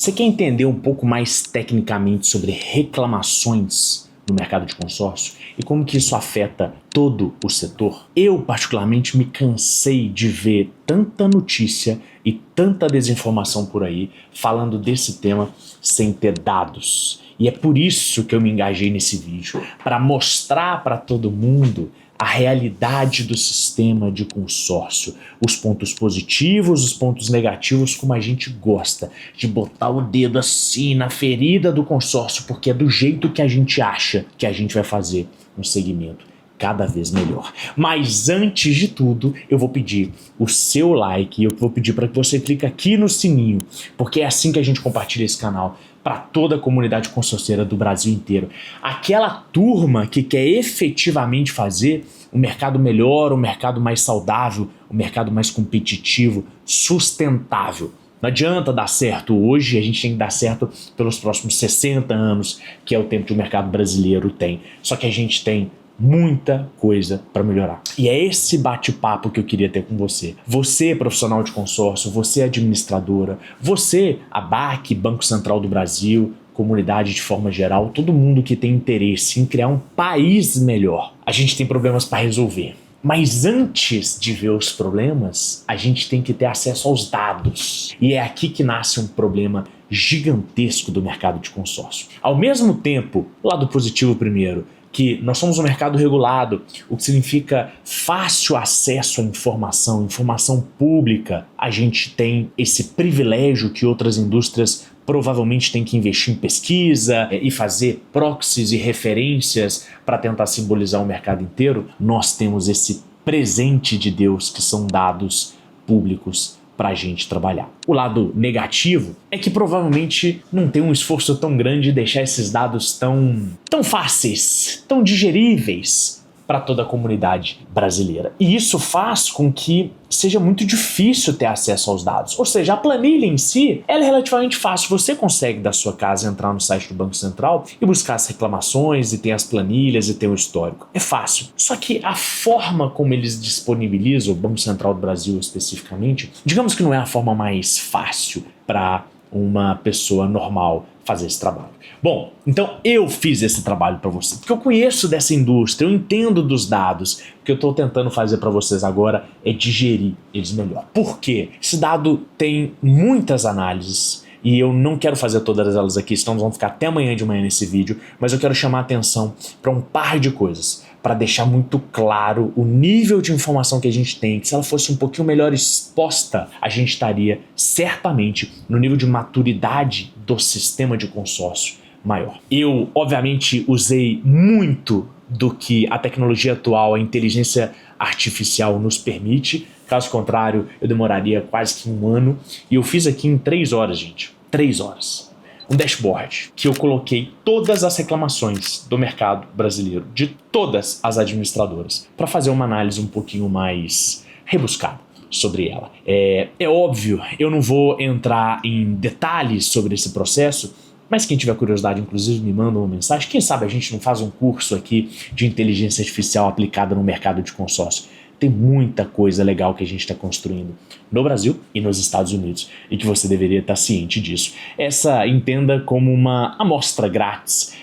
Você quer entender um pouco mais tecnicamente sobre reclamações no mercado de consórcio e como que isso afeta todo o setor? Eu, particularmente, me cansei de ver tanta notícia e tanta desinformação por aí falando desse tema sem ter dados. E é por isso que eu me engajei nesse vídeo, para mostrar para todo mundo a realidade do sistema de consórcio, os pontos positivos, os pontos negativos, como a gente gosta de botar o dedo assim na ferida do consórcio, porque é do jeito que a gente acha que a gente vai fazer um segmento cada vez melhor. Mas antes de tudo, eu vou pedir o seu like, eu vou pedir para que você clique aqui no sininho, porque é assim que a gente compartilha esse canal para toda a comunidade consorcieira do Brasil inteiro. Aquela turma que quer efetivamente fazer um mercado melhor, um mercado mais saudável, um mercado mais competitivo, sustentável. Não adianta dar certo hoje, a gente tem que dar certo pelos próximos 60 anos, que é o tempo que o mercado brasileiro tem. Só que a gente tem muita coisa para melhorar. E é esse bate-papo que eu queria ter com você. Você, profissional de consórcio, você, administradora, você, ABAC, Banco Central do Brasil, comunidade de forma geral, todo mundo que tem interesse em criar um país melhor. A gente tem problemas para resolver. Mas antes de ver os problemas, a gente tem que ter acesso aos dados. E é aqui que nasce um problema gigantesco do mercado de consórcio. Ao mesmo tempo, lado positivo primeiro, que nós somos um mercado regulado, o que significa fácil acesso à informação pública. A gente tem esse privilégio que outras indústrias provavelmente têm que investir em pesquisa e fazer proxies e referências para tentar simbolizar o mercado inteiro. Nós temos esse presente de Deus que são dados públicos para a gente trabalhar. O lado negativo é que provavelmente não tem um esforço tão grande de deixar esses dados tão fáceis, tão digeríveis para toda a comunidade brasileira. E isso faz com que seja muito difícil ter acesso aos dados. Ou seja, a planilha em si, ela é relativamente fácil. Você consegue da sua casa entrar no site do Banco Central e buscar as reclamações e ter as planilhas e ter o histórico. É fácil. Só que a forma como eles disponibilizam, o Banco Central do Brasil especificamente, digamos que não é a forma mais fácil para uma pessoa normal fazer esse trabalho. Bom, então eu fiz esse trabalho para você, porque eu conheço dessa indústria, eu entendo dos dados. O que eu estou tentando fazer para vocês agora é digerir eles melhor. Por quê? Esse dado tem muitas análises e eu não quero fazer todas elas aqui, senão nós vamos ficar até amanhã de manhã nesse vídeo, mas eu quero chamar a atenção para um par de coisas, para deixar muito claro o nível de informação que a gente tem, que se ela fosse um pouquinho melhor exposta, a gente estaria certamente no nível de maturidade do sistema de consórcio maior. Eu, obviamente, usei muito do que a tecnologia atual, a inteligência artificial nos permite. Caso contrário, eu demoraria quase que um ano. E eu fiz aqui em 3 horas, gente. 3 horas. Um dashboard que eu coloquei todas as reclamações do mercado brasileiro, de todas as administradoras, para fazer uma análise um pouquinho mais rebuscada sobre ela. É óbvio, eu não vou entrar em detalhes sobre esse processo, mas quem tiver curiosidade, inclusive, me manda uma mensagem. Quem sabe a gente não faz um curso aqui de inteligência artificial aplicada no mercado de consórcio. Tem muita coisa legal que a gente está construindo no Brasil e nos Estados Unidos e que você deveria estar ciente disso. Essa entenda como uma amostra grátis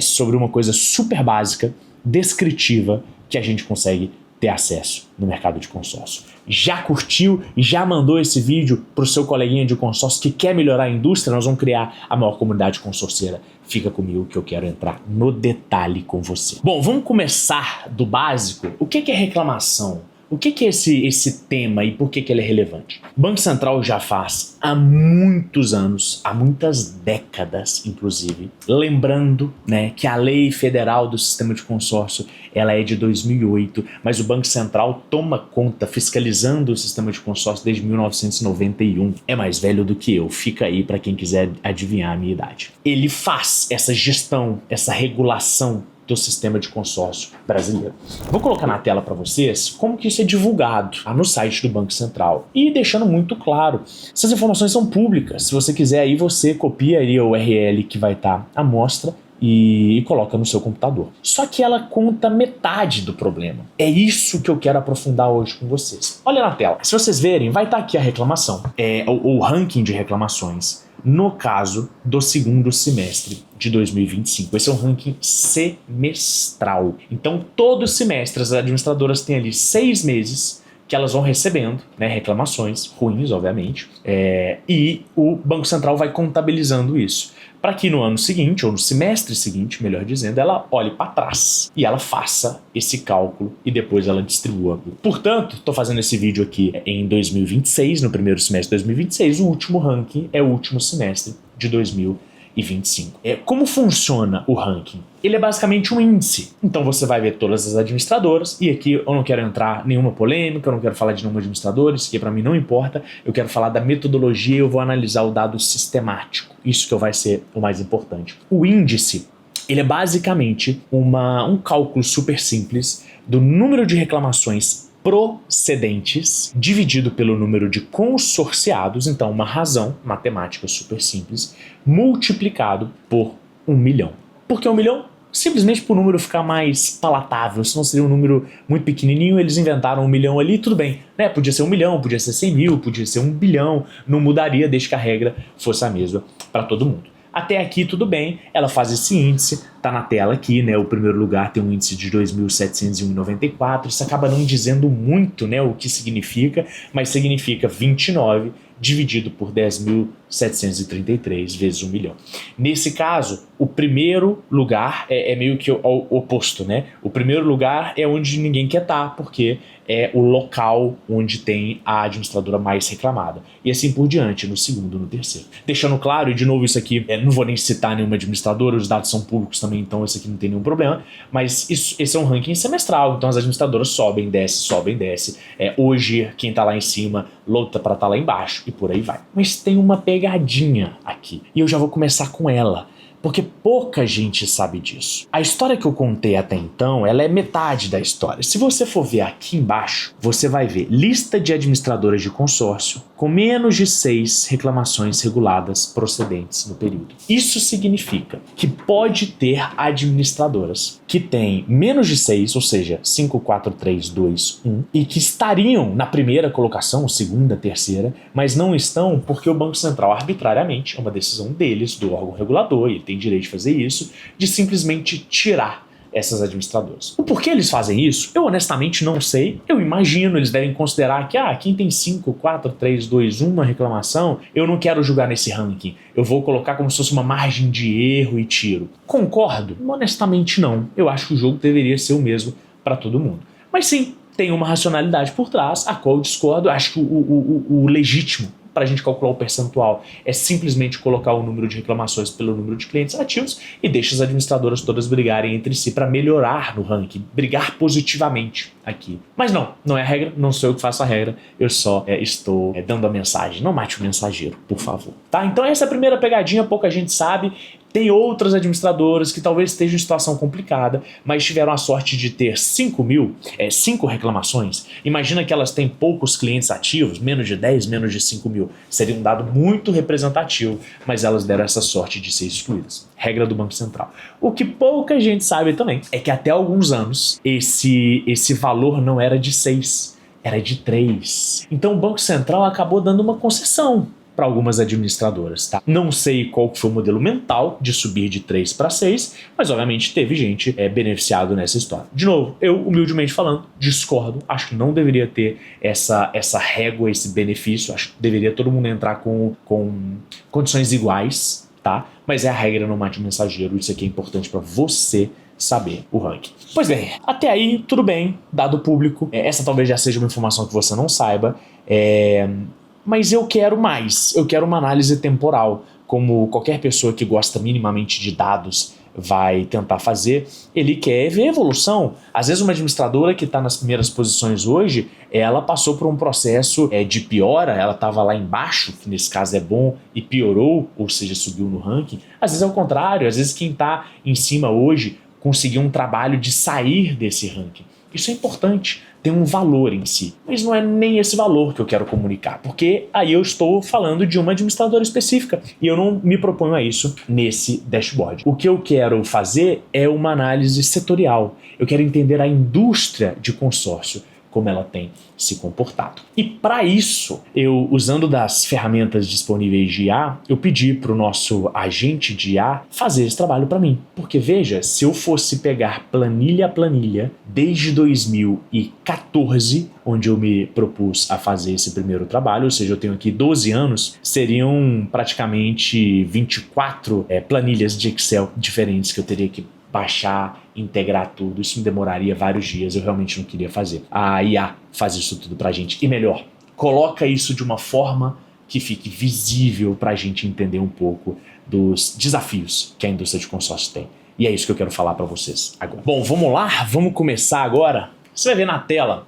sobre uma coisa super básica, descritiva, que a gente consegue ter acesso no mercado de consórcio. Já curtiu e já mandou esse vídeo para o seu coleguinha de consórcio que quer melhorar a indústria? Nós vamos criar a maior comunidade consorcieira. Fica comigo que eu quero entrar no detalhe com você. Bom, vamos começar do básico. O que é reclamação? O que é esse tema e por que ele é relevante? O Banco Central já faz há muitos anos, há muitas décadas, inclusive, lembrando, que a lei federal do sistema de consórcio ela é de 2008, mas o Banco Central toma conta, fiscalizando o sistema de consórcio desde 1991. É mais velho do que eu, fica aí para quem quiser adivinhar a minha idade. Ele faz essa gestão, essa regulação do sistema de consórcio brasileiro. Vou colocar na tela para vocês como que isso é divulgado no site do Banco Central e deixando muito claro, essas informações são públicas. Se você quiser aí, você copia aí o URL que vai estar à mostra e coloca no seu computador. Só que ela conta metade do problema. É isso que eu quero aprofundar hoje com vocês. Olha na tela. Se vocês verem, vai estar aqui a reclamação, o ranking de reclamações no caso do segundo semestre de 2025. Esse é um ranking semestral. Então, todo semestre as administradoras têm ali 6 meses que elas vão recebendo, né, reclamações ruins, obviamente, e o Banco Central vai contabilizando isso, para que no ano seguinte, ou no semestre seguinte, melhor dizendo, ela olhe para trás e ela faça esse cálculo e depois ela distribua. Portanto, estou fazendo esse vídeo aqui em 2026, no primeiro semestre de 2026, o último ranking é o último semestre de 2025. Como funciona o ranking? Ele é basicamente um índice. Então você vai ver todas as administradoras, e aqui eu não quero entrar em nenhuma polêmica, eu não quero falar de nenhuma administradora, isso aqui pra mim não importa, eu quero falar da metodologia e eu vou analisar o dado sistemático. Isso que vai ser o mais importante. O índice, ele é basicamente um cálculo super simples do número de reclamações procedentes dividido pelo número de consorciados, então uma razão matemática super simples, multiplicado por 1 milhão. Por que 1 milhão? Simplesmente para o número ficar mais palatável, senão seria um número muito pequenininho, eles inventaram 1 milhão ali, tudo bem, né? Podia ser 1 milhão, podia ser 100 mil, podia ser 1 bilhão, não mudaria desde que a regra fosse a mesma para todo mundo. Até aqui tudo bem, ela faz esse índice, tá na tela aqui, né? O primeiro lugar tem um índice de 2.701,94, isso acaba não dizendo muito, né, o que significa, mas significa 29 dividido por 10.733 vezes 1 milhão. Nesse caso, o primeiro lugar é meio que o oposto, né? O primeiro lugar é onde ninguém quer estar, porque é o local onde tem a administradora mais reclamada. E assim por diante, no segundo, no terceiro. Deixando claro, e de novo isso aqui, não vou nem citar nenhuma administradora, os dados são públicos também, então esse aqui não tem nenhum problema, mas esse é um ranking semestral, então as administradoras sobem, desce. Hoje, quem tá lá em cima luta para estar lá embaixo, e por aí vai. Mas tem uma pegadinha aqui, e eu já vou começar com ela, porque pouca gente sabe disso. A história que eu contei até então, ela é metade da história. Se você for ver aqui embaixo, você vai ver lista de administradoras de consórcio com menos de 6 reclamações reguladas procedentes no período. Isso significa que pode ter administradoras que têm menos de 6, ou seja, 5, 4, 3, 2, 1, e que estariam na primeira colocação, segunda, terceira, mas não estão porque o Banco Central arbitrariamente, é uma decisão deles, do órgão regulador, e ele tem direito de fazer isso, de simplesmente tirar essas administradoras. O porquê eles fazem isso, eu honestamente não sei. Eu imagino, eles devem considerar que quem tem 5, 4, 3, 2, 1 reclamação, eu não quero julgar nesse ranking. Eu vou colocar como se fosse uma margem de erro e tiro. Concordo? Honestamente não. Eu acho que o jogo deveria ser o mesmo para todo mundo. Mas sim, tem uma racionalidade por trás, a qual eu discordo. Acho que o legítimo para a gente calcular o percentual é simplesmente colocar o número de reclamações pelo número de clientes ativos e deixa as administradoras todas brigarem entre si para melhorar no ranking, brigar positivamente aqui. Mas não é a regra, não sou eu que faço a regra, eu só estou dando a mensagem. Não mate o mensageiro, por favor. Tá? Então essa é a primeira pegadinha, pouca gente sabe. Tem outras administradoras que talvez estejam em situação complicada, mas tiveram a sorte de ter 5 reclamações. Imagina que elas têm poucos clientes ativos, menos de 10, menos de 5 mil. Seria um dado muito representativo, mas elas deram essa sorte de ser excluídas. Regra do Banco Central. O que pouca gente sabe também é que até alguns anos esse valor não era de 6, era de 3. Então o Banco Central acabou dando uma concessão para algumas administradoras, tá? Não sei qual foi o modelo mental de subir de 3 para 6, mas obviamente teve gente beneficiado nessa história. De novo, eu humildemente falando, discordo, acho que não deveria ter essa régua, esse benefício, acho que deveria todo mundo entrar com condições iguais, tá? Mas é a regra, não mate o mensageiro, isso aqui é importante para você saber o ranking. Pois bem, até aí tudo bem, dado público, essa talvez já seja uma informação que você não saiba, mas eu quero mais, eu quero uma análise temporal, como qualquer pessoa que gosta minimamente de dados vai tentar fazer. Ele quer ver evolução. Às vezes uma administradora que está nas primeiras posições hoje, ela passou por um processo de piora, ela estava lá embaixo, que nesse caso é bom, e piorou, ou seja, subiu no ranking. Às vezes é o contrário, às vezes quem está em cima hoje conseguiu um trabalho de sair desse ranking. Isso é importante, tem um valor em si, mas não é nem esse valor que eu quero comunicar, porque aí eu estou falando de uma administradora específica e eu não me proponho a isso nesse dashboard. O que eu quero fazer é uma análise setorial, eu quero entender a indústria de consórcio, como ela tem se comportado. E para isso, eu, usando das ferramentas disponíveis de IA, eu pedi para o nosso agente de IA fazer esse trabalho para mim. Porque veja, se eu fosse pegar planilha a planilha, desde 2014, onde eu me propus a fazer esse primeiro trabalho, ou seja, eu tenho aqui 12 anos, seriam praticamente 24 planilhas de Excel diferentes que eu teria que baixar, integrar tudo. Isso me demoraria vários dias, eu realmente não queria fazer. A IA faz isso tudo pra gente. E melhor, coloca isso de uma forma que fique visível pra gente entender um pouco dos desafios que a indústria de consórcio tem. E é isso que eu quero falar pra vocês agora. Bom, vamos lá? Vamos começar agora? Você vai ver na tela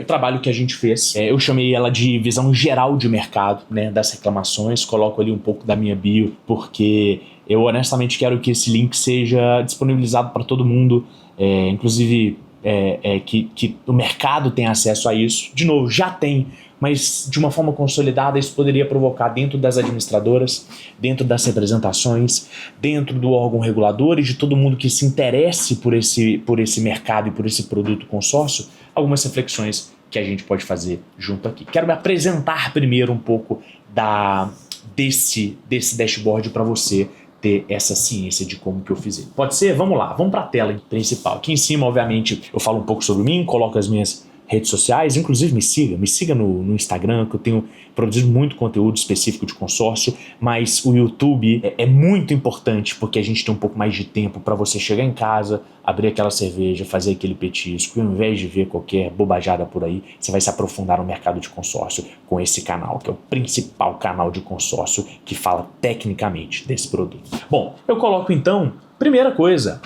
o trabalho que a gente fez. Eu chamei ela de visão geral de mercado, né, das reclamações. Coloco ali um pouco da minha bio, porque eu honestamente quero que esse link seja disponibilizado para todo mundo, inclusive que o mercado tenha acesso a isso. De novo, já tem, mas de uma forma consolidada isso poderia provocar dentro das administradoras, dentro das representações, dentro do órgão regulador e de todo mundo que se interesse por esse mercado e por esse produto consórcio, algumas reflexões que a gente pode fazer junto aqui. Quero me apresentar primeiro um pouco desse dashboard para você ter essa ciência de como que eu fiz ele. Pode ser? Vamos lá, vamos para a tela principal. Aqui em cima, obviamente, eu falo um pouco sobre mim, coloco as minhas redes sociais, inclusive me siga no Instagram, que eu tenho produzido muito conteúdo específico de consórcio, mas o YouTube é muito importante porque a gente tem um pouco mais de tempo para você chegar em casa, abrir aquela cerveja, fazer aquele petisco, e ao invés de ver qualquer bobajada por aí, você vai se aprofundar no mercado de consórcio com esse canal, que é o principal canal de consórcio que fala tecnicamente desse produto. Bom, eu coloco então, primeira coisa,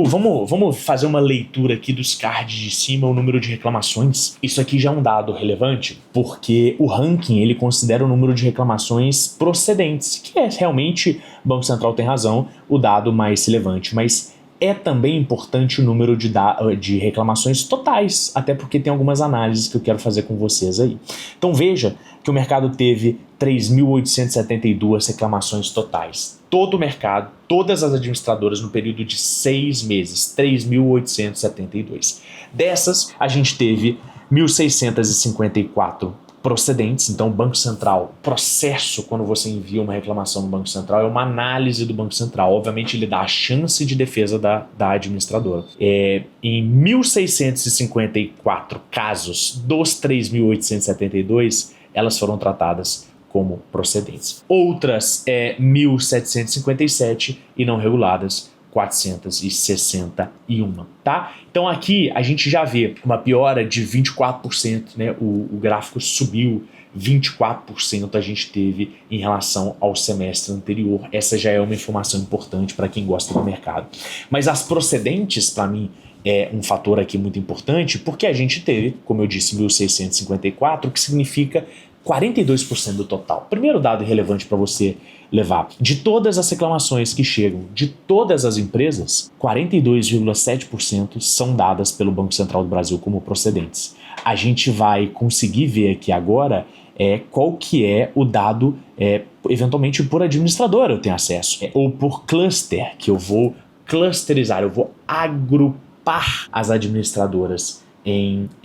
vamos fazer uma leitura aqui dos cards de cima, o número de reclamações. Isso aqui já é um dado relevante, porque o ranking ele considera o número de reclamações procedentes, que é realmente, o Banco Central tem razão, o dado mais relevante, mas é também importante o número de reclamações totais, até porque tem algumas análises que eu quero fazer com vocês aí. Então veja que o mercado teve 3.872 reclamações totais. Todo o mercado, todas as administradoras no período de 6 meses, 3.872. Dessas, a gente teve 1.654 procedentes. Então o Banco Central, processo quando você envia uma reclamação no Banco Central é uma análise do Banco Central, obviamente ele dá a chance de defesa da administradora. Em 1.654 casos dos 3.872, elas foram tratadas como procedentes. Outras 1.757 e não reguladas 461, tá? Então aqui a gente já vê uma piora de 24%, né? O gráfico subiu 24% a gente teve em relação ao semestre anterior. Essa já é uma informação importante para quem gosta do mercado. Mas as procedentes, para mim, é um fator aqui muito importante, porque a gente teve, como eu disse, 1.654, que significa 42% do total. Primeiro dado relevante para você levar. De todas as reclamações que chegam de todas as empresas, 42,7% são dadas pelo Banco Central do Brasil como procedentes. A gente vai conseguir ver aqui agora qual que é o dado, eventualmente por administradora eu tenho acesso, ou por cluster, que eu vou clusterizar, eu vou agrupar as administradoras em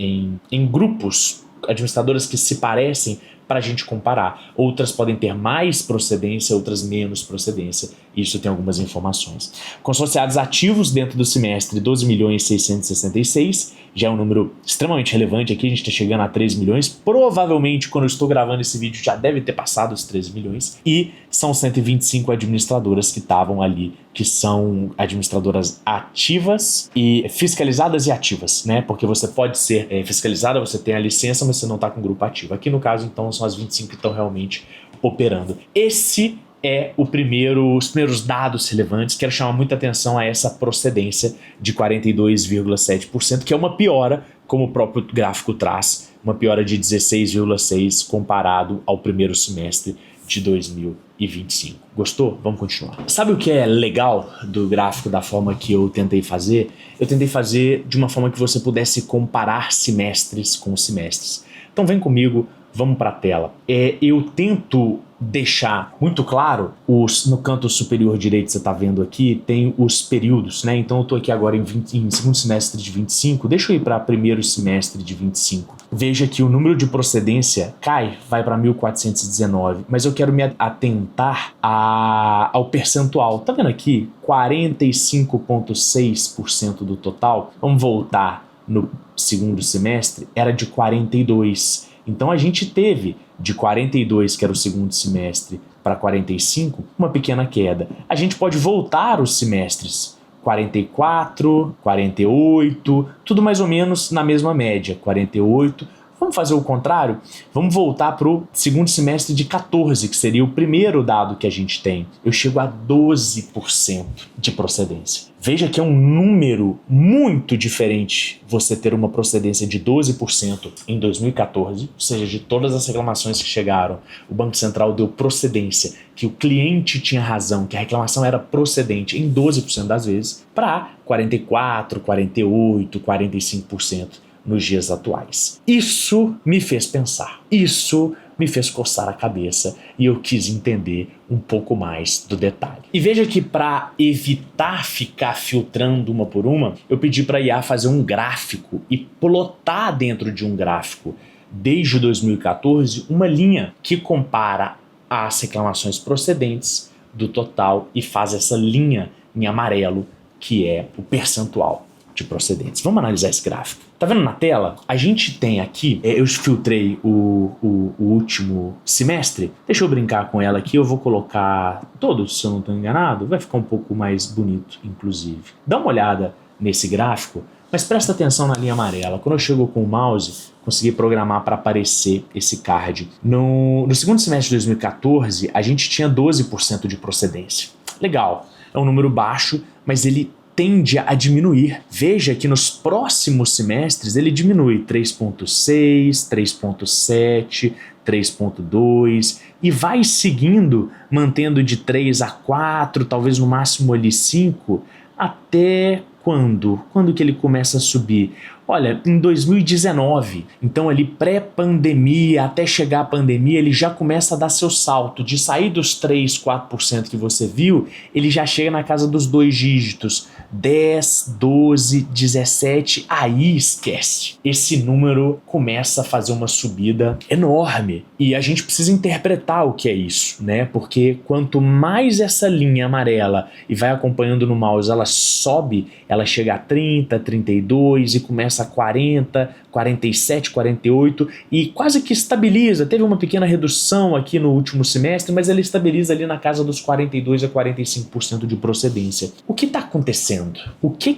grupos, administradoras que se parecem, para a gente comparar. Outras podem ter mais procedência, outras menos procedência. Isso tem algumas informações. Consorciados ativos dentro do semestre, 12.666, já é um número extremamente relevante aqui, a gente está chegando a 13 milhões. Provavelmente, quando eu estou gravando esse vídeo, já deve ter passado os 13 milhões. E são 125 administradoras que estavam ali, que são administradoras ativas e fiscalizadas e ativas, né? Porque você pode ser fiscalizada, você tem a licença, mas você não está com grupo ativo. Aqui no caso, então, são as 25 que estão realmente operando. Esse é os primeiros dados relevantes. Quero chamar muita atenção a essa procedência de 42,7%, que é uma piora, como o próprio gráfico traz, uma piora de 16,6% comparado ao primeiro semestre de 2025. Gostou? Vamos continuar. Sabe o que é legal do gráfico da forma que eu tentei fazer? Eu tentei fazer de uma forma que você pudesse comparar semestres com semestres. Então vem comigo, Vamos para a tela. Eu tento deixar muito claro, no canto superior direito, você está vendo aqui, tem os períodos, né? Então eu estou aqui agora em segundo semestre de 25, deixa eu ir para primeiro semestre de 25. Veja que o número de procedência cai, vai para 1419, mas eu quero me atentar ao percentual. Tá vendo aqui? 45,6% do total. Vamos voltar no segundo semestre, era de 42%. Então a gente teve de 42, que era o segundo semestre, para 45, uma pequena queda. A gente pode voltar os semestres, 44, 48, tudo mais ou menos na mesma média, 48. Vamos fazer o contrário? Vamos voltar para o segundo semestre de 14, que seria o primeiro dado que a gente tem. Eu chego a 12% de procedência. Veja que é um número muito diferente você ter uma procedência de 12% em 2014, ou seja, de todas as reclamações que chegaram, o Banco Central deu procedência, que o cliente tinha razão, que a reclamação era procedente em 12% das vezes, para 44%, 48%, 45%. Nos dias atuais. Isso me fez pensar, isso me fez coçar a cabeça e eu quis entender um pouco mais do detalhe. E veja que para evitar ficar filtrando uma por uma, eu pedi para a IA fazer um gráfico e plotar dentro de um gráfico, desde 2014, uma linha que compara as reclamações procedentes do total e faz essa linha em amarelo, que é o percentual de procedentes. Vamos analisar esse gráfico. Tá vendo na tela? A gente tem aqui, eu filtrei o último semestre. Deixa eu brincar com ela aqui, eu vou colocar todos, se eu não estou enganado. Vai ficar um pouco mais bonito, inclusive. Dá uma olhada nesse gráfico, mas presta atenção na linha amarela. Quando eu chego com o mouse, consegui programar para aparecer esse card. No segundo semestre de 2014, a gente tinha 12% de procedência. Legal, é um número baixo, mas ele tende a diminuir. Veja que nos próximos semestres ele diminui 3,6, 3,7, 3,2 e vai seguindo, mantendo de 3 a 4, talvez no máximo ali 5, até quando? Quando que ele começa a subir? Olha, em 2019, então ali pré-pandemia, até chegar a pandemia, ele já começa a dar seu salto, de sair dos 3, 4% que você viu, ele já chega na casa dos 2 dígitos, 10, 12, 17, aí esquece. Esse número começa a fazer uma subida enorme e a gente precisa interpretar o que é isso, né? Porque quanto mais essa linha amarela e vai acompanhando no mouse, ela sobe, ela chega a 30, 32 e começa a 40, 47, 48 e quase que estabiliza. Teve uma pequena redução aqui no último semestre, mas ele estabiliza ali na casa dos 42 a 45% de procedência. O que está acontecendo? O que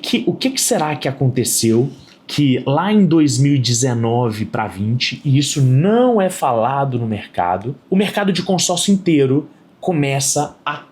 será que aconteceu que lá em 2019 para 20, e isso não é falado no mercado, o mercado de consórcio inteiro começa a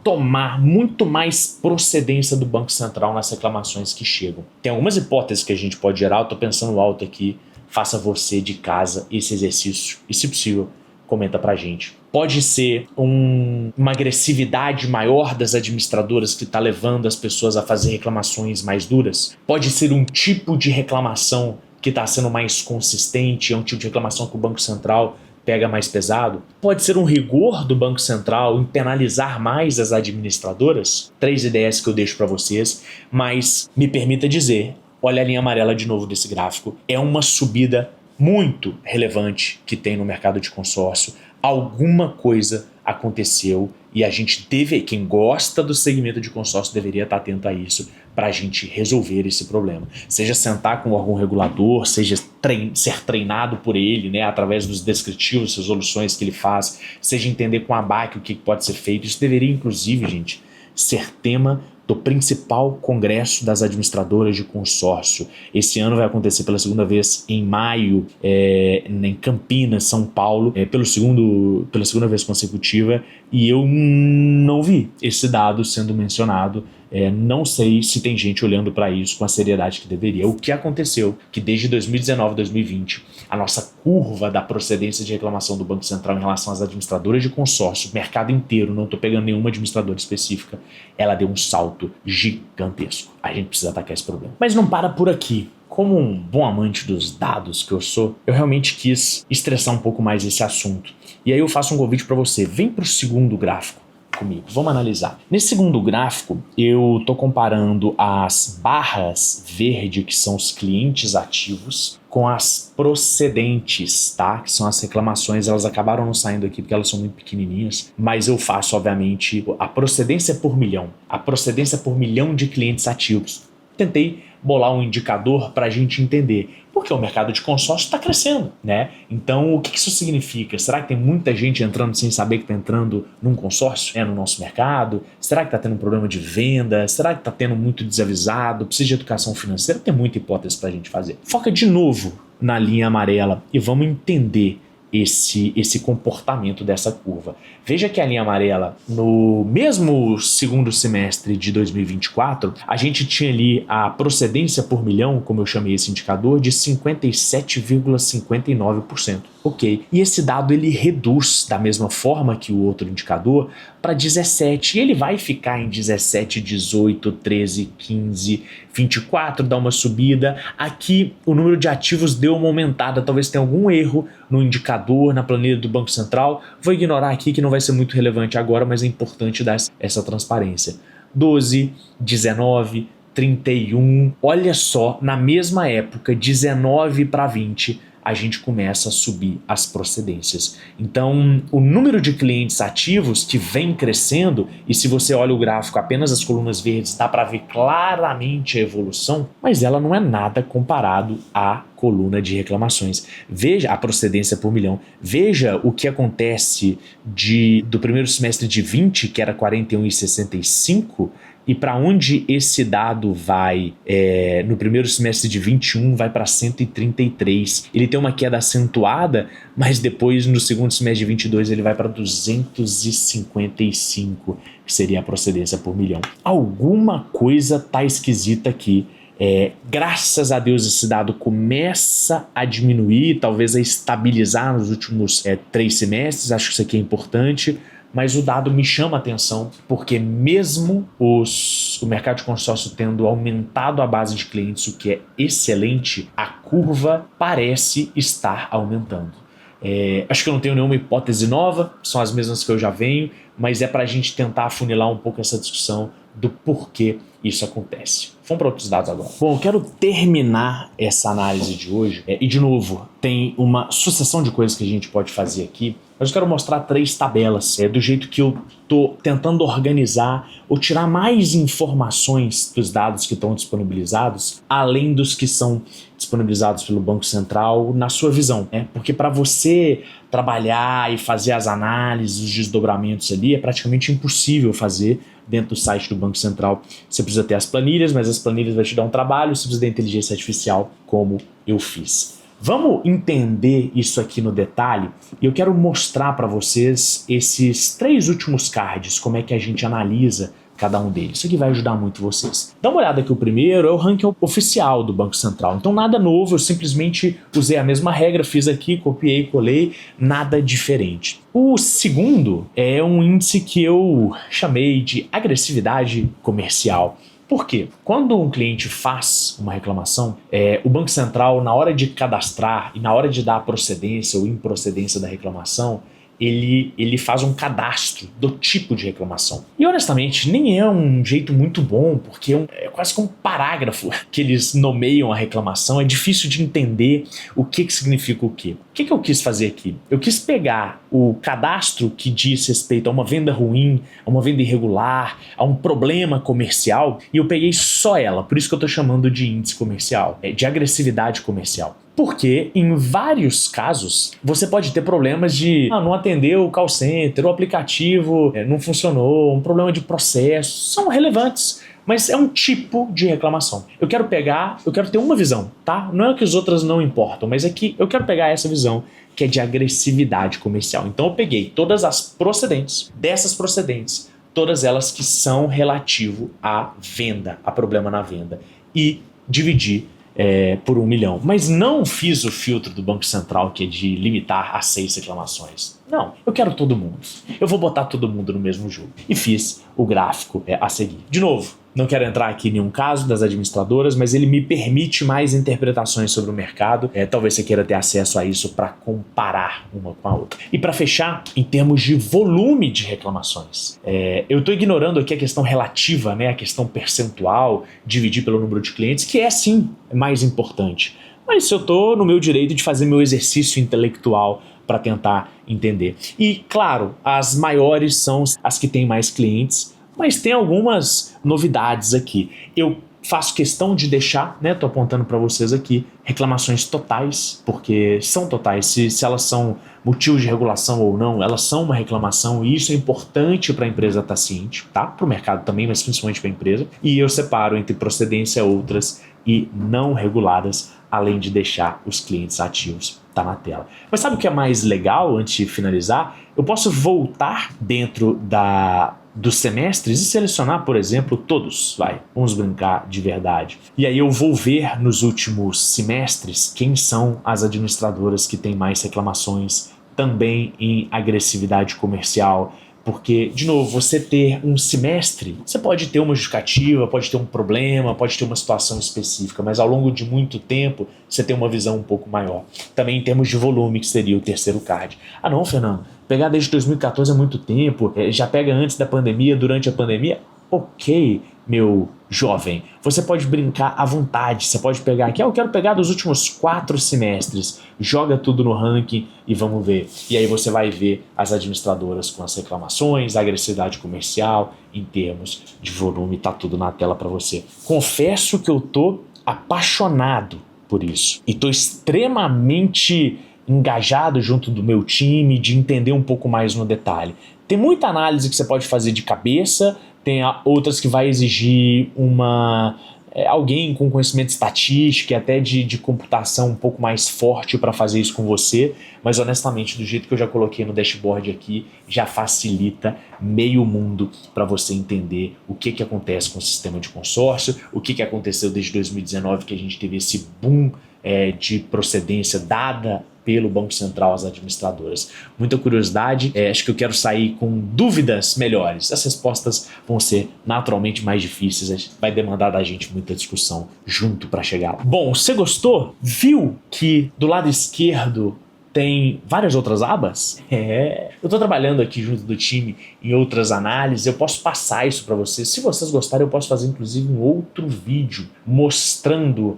tomar muito mais procedência do Banco Central nas reclamações que chegam. Tem algumas hipóteses que a gente pode gerar, eu tô pensando alto aqui, faça você de casa esse exercício e, se possível, comenta pra gente. Pode ser uma agressividade maior das administradoras que está levando as pessoas a fazer reclamações mais duras. Pode ser um tipo de reclamação que está sendo mais consistente, é um tipo de reclamação que o Banco Central pega mais pesado. Pode ser um rigor do Banco Central em penalizar mais as administradoras. 3 ideias que eu deixo para vocês, mas me permita dizer, olha a linha amarela de novo desse gráfico, é uma subida muito relevante que tem no mercado de consórcio. Alguma coisa aconteceu e a gente quem gosta do segmento de consórcio deveria estar atento a isso para a gente resolver esse problema. Seja sentar com o órgão regulador, seja ser treinado por ele, né, através dos descritivos, resoluções que ele faz, seja entender com a ABAC o que pode ser feito. Isso deveria, inclusive, gente, ser tema do principal congresso das administradoras de consórcio. Esse ano vai acontecer pela segunda vez em maio, em Campinas, São Paulo, pela segunda vez consecutiva, e eu não vi esse dado sendo mencionado Não sei se tem gente olhando para isso com a seriedade que deveria. O que aconteceu que desde 2019, 2020, a nossa curva da procedência de reclamação do Banco Central em relação às administradoras de consórcio, mercado inteiro, não estou pegando nenhuma administradora específica, ela deu um salto gigantesco. A gente precisa atacar esse problema. Mas não para por aqui. Como um bom amante dos dados que eu sou, eu realmente quis estressar um pouco mais esse assunto. E aí eu faço um convite para você. Vem para o segundo gráfico comigo. Vamos analisar. Nesse segundo gráfico, eu estou comparando as barras verde, que são os clientes ativos, com as procedentes, tá? Que são as reclamações. Elas acabaram não saindo aqui porque elas são muito pequenininhas, mas eu faço, obviamente, a procedência por milhão. A procedência por milhão de clientes ativos. Tentei bolar um indicador para a gente entender, porque o mercado de consórcio está crescendo, né? Então, o que isso significa? Será que tem muita gente entrando sem saber que está entrando num consórcio, no nosso mercado? Será que está tendo um problema de venda? Será que está tendo muito desavisado? Precisa de educação financeira? Tem muita hipótese para a gente fazer. Foca de novo na linha amarela e vamos entender esse comportamento dessa curva. Veja que a linha amarela, no mesmo segundo semestre de 2024, a gente tinha ali a procedência por milhão, como eu chamei esse indicador, de 57,59%. Ok. E esse dado ele reduz da mesma forma que o outro indicador para 17. E ele vai ficar em 17, 18, 13, 15, 24, dá uma subida. Aqui o número de ativos deu uma aumentada, talvez tenha algum erro no indicador, na planilha do Banco Central. Vou ignorar aqui que não vai ser muito relevante agora, mas é importante dar essa transparência. 12, 19, 31. Olha só, na mesma época, 19 para 20, a gente começa a subir as procedências. Então, o número de clientes ativos que vem crescendo, e se você olha o gráfico, apenas as colunas verdes, dá para ver claramente a evolução, mas ela não é nada comparado à coluna de reclamações. Veja a procedência por milhão. Veja o que acontece do primeiro semestre de 20, que era 41,65, e para onde esse dado vai no primeiro semestre de 21 vai para 133. Ele tem uma queda acentuada, mas depois no segundo semestre de 22 ele vai para 255, que seria a procedência por milhão. Alguma coisa tá esquisita aqui. Graças a Deus esse dado começa a diminuir, talvez a estabilizar nos últimos 3 semestres, acho que isso aqui é importante. Mas o dado me chama a atenção porque mesmo o mercado de consórcio tendo aumentado a base de clientes, o que é excelente, a curva parece estar aumentando. Acho que eu não tenho nenhuma hipótese nova, são as mesmas que eu já venho, mas é para a gente tentar afunilar um pouco essa discussão do porquê isso acontece. Vamos para outros dados agora. Bom, eu quero terminar essa análise de hoje e, de novo, tem uma sucessão de coisas que a gente pode fazer aqui, mas eu quero mostrar 3 tabelas do jeito que eu estou tentando organizar ou tirar mais informações dos dados que estão disponibilizados, além dos que são disponibilizados pelo Banco Central na sua visão, porque para você trabalhar e fazer as análises, os desdobramentos ali, é praticamente impossível fazer dentro do site do Banco Central. Você precisa ter as planilhas, mas as planilhas vão te dar um trabalho, você precisa da inteligência artificial, como eu fiz. Vamos entender isso aqui no detalhe e eu quero mostrar para vocês esses 3 últimos cards, como é que a gente analisa cada um deles. Isso aqui vai ajudar muito vocês. Dá uma olhada aqui, o primeiro é o ranking oficial do Banco Central. Então nada novo, eu simplesmente usei a mesma regra, fiz aqui, copiei, colei, nada diferente. O segundo é um índice que eu chamei de agressividade comercial. Por quê? Quando um cliente faz uma reclamação, o Banco Central, na hora de cadastrar e na hora de dar a procedência ou improcedência da reclamação, ele faz um cadastro do tipo de reclamação. E honestamente, nem é um jeito muito bom, porque é quase que um parágrafo que eles nomeiam a reclamação. É difícil de entender o que significa o quê. O que eu quis fazer aqui? Eu quis pegar o cadastro que diz respeito a uma venda ruim, a uma venda irregular, a um problema comercial, e eu peguei só ela. Por isso que eu estou chamando de índice comercial, de agressividade comercial. Porque em vários casos você pode ter problemas de não atendeu o call center, o aplicativo não funcionou, um problema de processo, são relevantes, mas é um tipo de reclamação. Eu quero ter uma visão, tá? Não é que as outras não importam, mas é que eu quero pegar essa visão que é de agressividade comercial. Então eu peguei todas as procedentes, dessas procedentes, todas elas que são relativo à venda, a problema na venda, e dividir por 1 milhão. Mas não fiz o filtro do Banco Central, que é de limitar a 6 reclamações. Não, eu quero todo mundo. Eu vou botar todo mundo no mesmo jogo. E fiz o gráfico a seguir. De novo, não quero entrar aqui em nenhum caso das administradoras, mas ele me permite mais interpretações sobre o mercado. Talvez você queira ter acesso a isso para comparar uma com a outra. E para fechar, em termos de volume de reclamações, eu estou ignorando aqui a questão relativa, né, a questão percentual, dividir pelo número de clientes, que é sim mais importante. Mas eu estou no meu direito de fazer meu exercício intelectual para tentar entender. E, claro, as maiores são as que têm mais clientes, mas tem algumas novidades aqui. Eu faço questão de deixar, né, tô apontando para vocês aqui, reclamações totais, porque são totais, se elas são motivo de regulação ou não, elas são uma reclamação e isso é importante para a empresa estar ciente, tá? Para o mercado também, mas principalmente para a empresa. E eu separo entre procedência, outras e não reguladas, além de deixar os clientes ativos, tá na tela. Mas sabe o que é mais legal, antes de finalizar? Eu posso voltar dentro dos semestres e selecionar, por exemplo, todos, vamos brincar de verdade. E aí eu vou ver nos últimos semestres quem são as administradoras que têm mais reclamações, também em agressividade comercial, porque, de novo, você ter um semestre, você pode ter uma justificativa, pode ter um problema, pode ter uma situação específica, mas ao longo de muito tempo você tem uma visão um pouco maior. Também em termos de volume, que seria o terceiro card. Ah não, Fernando, pegar desde 2014 é muito tempo, já pega antes da pandemia, durante a pandemia? Ok, meu jovem, você pode brincar à vontade, você pode pegar aqui, eu quero pegar dos últimos 4 semestres, joga tudo no ranking e vamos ver. E aí você vai ver as administradoras com as reclamações, a agressividade comercial, em termos de volume, tá tudo na tela para você. Confesso que eu tô apaixonado por isso e tô extremamente engajado junto do meu time, de entender um pouco mais no detalhe. Tem muita análise que você pode fazer de cabeça, tem outras que vai exigir alguém com conhecimento estatístico e até de computação um pouco mais forte para fazer isso com você, mas honestamente, do jeito que eu já coloquei no dashboard aqui, já facilita meio mundo para você entender o que acontece com o sistema de consórcio, o que aconteceu desde 2019, que a gente teve esse boom de procedência dada pelo Banco Central às administradoras. Muita curiosidade, acho que eu quero sair com dúvidas melhores. As respostas vão ser naturalmente mais difíceis, vai demandar da gente muita discussão junto para chegar lá. Bom, você gostou? Viu que do lado esquerdo tem várias outras abas? Eu estou trabalhando aqui junto do time em outras análises, eu posso passar isso para vocês. Se vocês gostarem, eu posso fazer inclusive um outro vídeo mostrando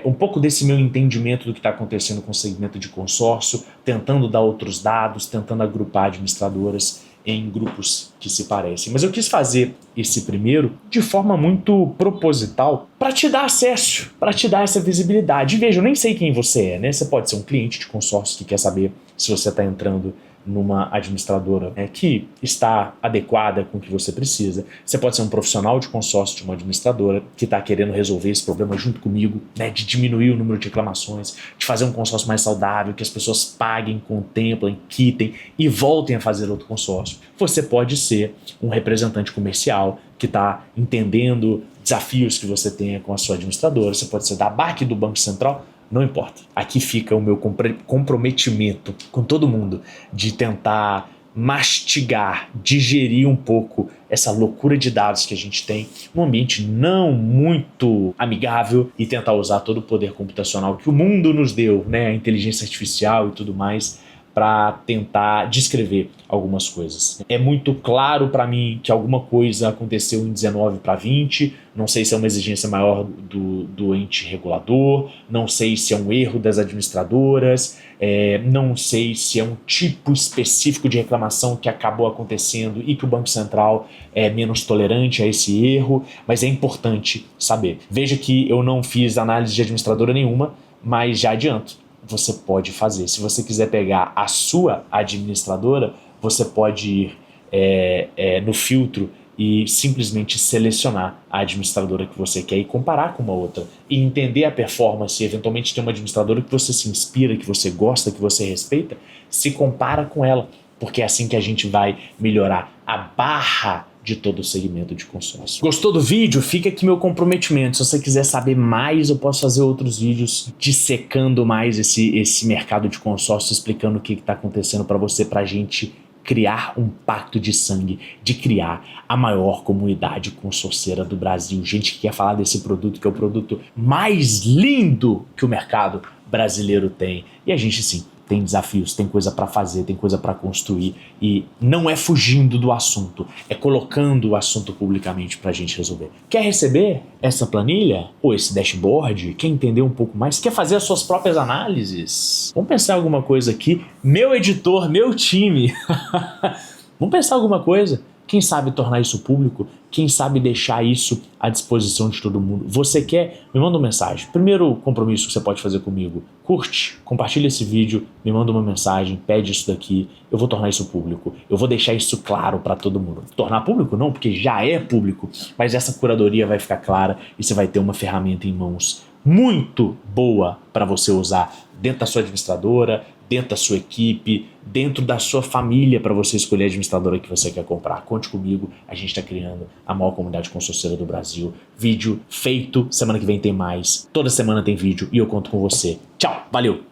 um pouco desse meu entendimento do que está acontecendo com o segmento de consórcio, tentando dar outros dados, tentando agrupar administradoras em grupos que se parecem. Mas eu quis fazer esse primeiro de forma muito proposital para te dar acesso, para te dar essa visibilidade. E veja, eu nem sei quem você é, né? Você pode ser um cliente de consórcio que quer saber se você está entrando numa administradora que está adequada com o que você precisa. Você pode ser um profissional de consórcio de uma administradora que está querendo resolver esse problema junto comigo, de diminuir o número de reclamações, de fazer um consórcio mais saudável, que as pessoas paguem, contemplem, quitem e voltem a fazer outro consórcio. Você pode ser um representante comercial que está entendendo desafios que você tenha com a sua administradora. Você pode ser da BAC do Banco Central. Não importa. Aqui fica o meu comprometimento com todo mundo de tentar mastigar, digerir um pouco essa loucura de dados que a gente tem, um ambiente não muito amigável e tentar usar todo o poder computacional que o mundo nos deu, a inteligência artificial e tudo mais, para tentar descrever algumas coisas. É muito claro para mim que alguma coisa aconteceu em 19 para 20, não sei se é uma exigência maior do ente regulador, não sei se é um erro das administradoras, não sei se é um tipo específico de reclamação que acabou acontecendo e que o Banco Central é menos tolerante a esse erro, mas é importante saber. Veja que eu não fiz análise de administradora nenhuma, mas já adianto. Você pode fazer. Se você quiser pegar a sua administradora, você pode ir no filtro e simplesmente selecionar a administradora que você quer e comparar com uma outra. E entender a performance, eventualmente ter uma administradora que você se inspira, que você gosta, que você respeita, se compara com ela. Porque é assim que a gente vai melhorar a barra de todo o segmento de consórcio. Gostou do vídeo? Fica aqui meu comprometimento. Se você quiser saber mais, eu posso fazer outros vídeos dissecando mais esse mercado de consórcio, explicando o que está acontecendo para você, pra gente criar um pacto de sangue, de criar a maior comunidade consorceira do Brasil. Gente que quer falar desse produto, que é o produto mais lindo que o mercado brasileiro tem. E a gente, sim, tem desafios, tem coisa para fazer, tem coisa para construir, e não é fugindo do assunto, é colocando o assunto publicamente para a gente resolver. Quer receber essa planilha ou esse dashboard? Quer entender um pouco mais? Quer fazer as suas próprias análises? Vamos pensar alguma coisa aqui? Meu editor, meu time, vamos pensar alguma coisa? Quem sabe tornar isso público? Quem sabe deixar isso à disposição de todo mundo? Você quer? Me manda uma mensagem. Primeiro compromisso que você pode fazer comigo: curte, compartilha esse vídeo, me manda uma mensagem, pede isso daqui, eu vou tornar isso público. Eu vou deixar isso claro para todo mundo. Tornar público não, porque já é público, mas essa curadoria vai ficar clara e você vai ter uma ferramenta em mãos muito boa para você usar dentro da sua administradora, dentro da sua equipe, dentro da sua família, para você escolher a administradora que você quer comprar. Conte comigo, a gente está criando a maior comunidade consorceira do Brasil. Vídeo feito, semana que vem tem mais, toda semana tem vídeo e eu conto com você. Tchau, valeu!